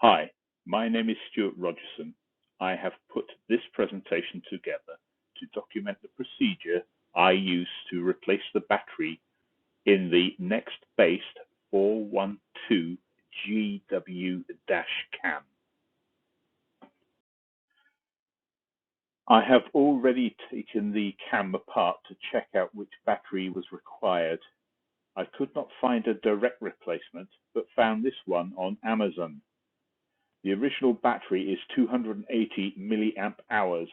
Hi, my name is Stuart Rogerson. I have put this presentation together to document the procedure I use to replace the battery in the Nextbase 412GW-cam. I have already taken the cam apart to check out which battery was required. I could not find a direct replacement, but found this one on Amazon. The original battery is 280 milliamp hours.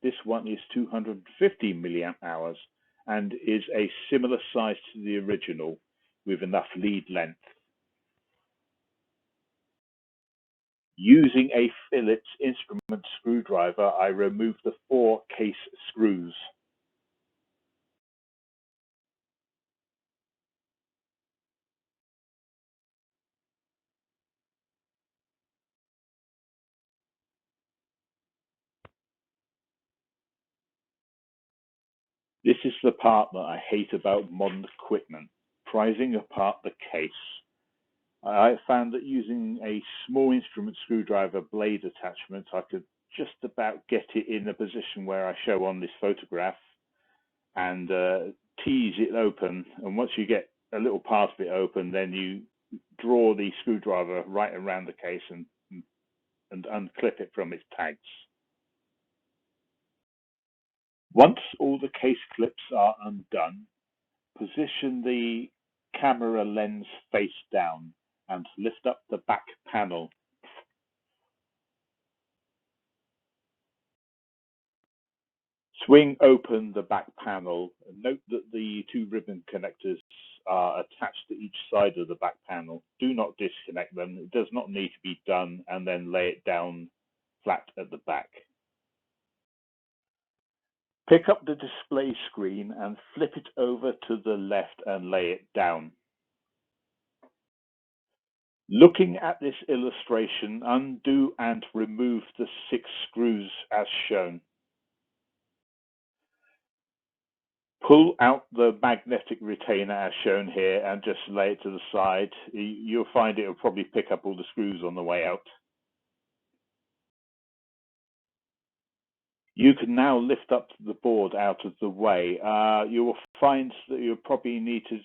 This one is 250 milliamp hours and is a similar size to the original with enough lead length. Using a Phillips instrument screwdriver, I removed the 4 case screws. This is the part that I hate about modern equipment, prizing apart the case. I found that using a small instrument screwdriver blade attachment, I could just about get it in the position where I show on this photograph and tease it open. And once you get a little part of it open, then you draw the screwdriver right around the case and unclip it from its tags. Once all the case clips are undone, position the camera lens face down and lift up the back panel. Swing open the back panel and note that the 2 ribbon connectors are attached to each side of the back panel. Do not disconnect them. It does not need to be done, and then lay it down flat at the back. Pick up the display screen and flip it over to the left and lay it down. Looking at this illustration, undo and remove the 6 screws as shown. Pull out the magnetic retainer as shown here and just lay it to the side. You'll find it will probably pick up all the screws on the way out. You can now lift up the board out of the way. You will find that you'll probably need to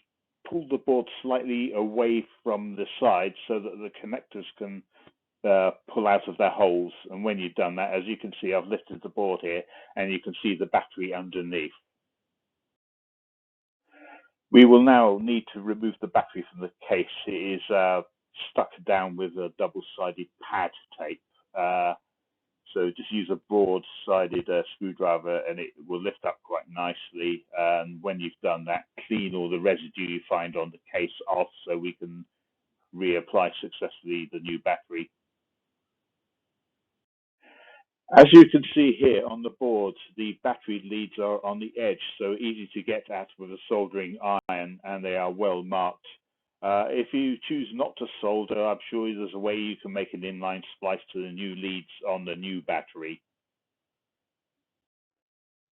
pull the board slightly away from the side so that the connectors can pull out of their holes. And when you've done that, as you can see, I've lifted the board here and you can see the battery underneath. We will now need to remove the battery from the case. It is stuck down with a double-sided pad tape. So just use a broad-sided screwdriver and it will lift up quite nicely. And when you've done that, clean all the residue you find on the case off so we can reapply successfully the new battery. As you can see here on the board, the battery leads are on the edge, so easy to get at with a soldering iron, and they are well marked. If you choose not to solder, I'm sure there's a way you can make an inline splice to the new leads on the new battery.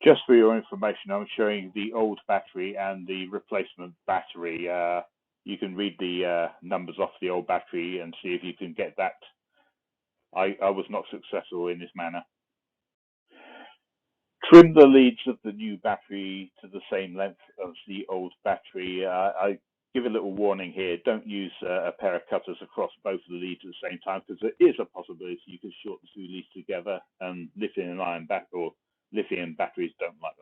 Just for your information, I'm showing the old battery and the replacement battery. You can read the numbers off the old battery and see if you can get that. I was not successful in this manner. Trim the leads of the new battery to the same length as the old battery. I give a little warning here. Don't use a pair of cutters across both of the leads at the same time, because there is a possibility you could short the 2 leads together, and lithium-ion or lithium batteries don't like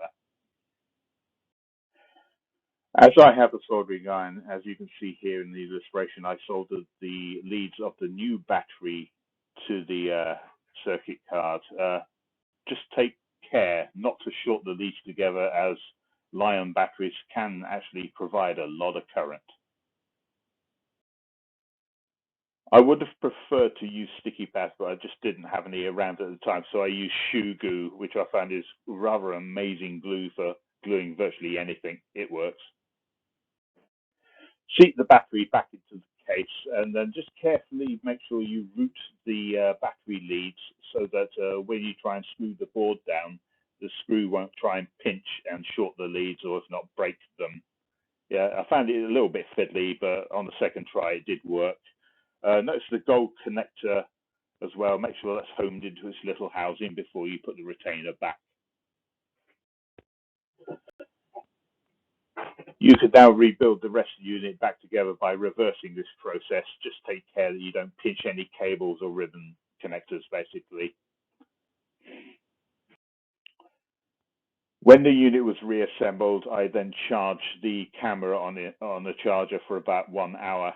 that. As I have a soldering iron, as you can see here in the illustration, I soldered the leads of the new battery to the circuit card. Just take care not to short the leads together, as Li-ion batteries can actually provide a lot of current. I would have preferred to use sticky pads, but I just didn't have any around at the time, so I used shoe glue, which I found is rather amazing glue for gluing virtually anything. It works. Seat the battery back into the case, and then just carefully make sure you route the battery leads so that when you try and screw the board down, the screw won't try and pinch and short the leads, or if not, break them. Yeah, I found it a little bit fiddly, but on the second try, it did work. Notice the gold connector as well. Make sure that's homed into its little housing before you put the retainer back. You could now rebuild the rest of the unit back together by reversing this process. Just take care that you don't pinch any cables or ribbon connectors, basically. When the unit was reassembled, I then charged the camera on the charger for about 1 hour,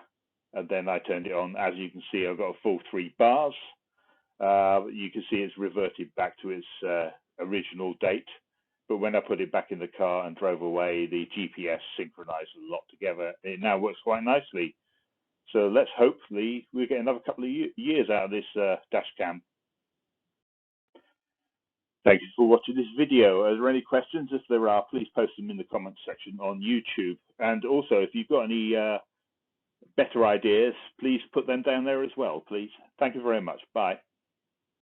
and then I turned it on. As you can see, I've got a full 3 bars. You can see it's reverted back to its original date. But when I put it back in the car and drove away, the GPS synchronized a lot together. It now works quite nicely. So let's hopefully we get another couple of years out of this dash cam. Thank you for watching this video. Are there any questions? If there are, please post them in the comments section on YouTube. And also, if you've got any better ideas, please put them down there as well, please. Thank you very much. Bye.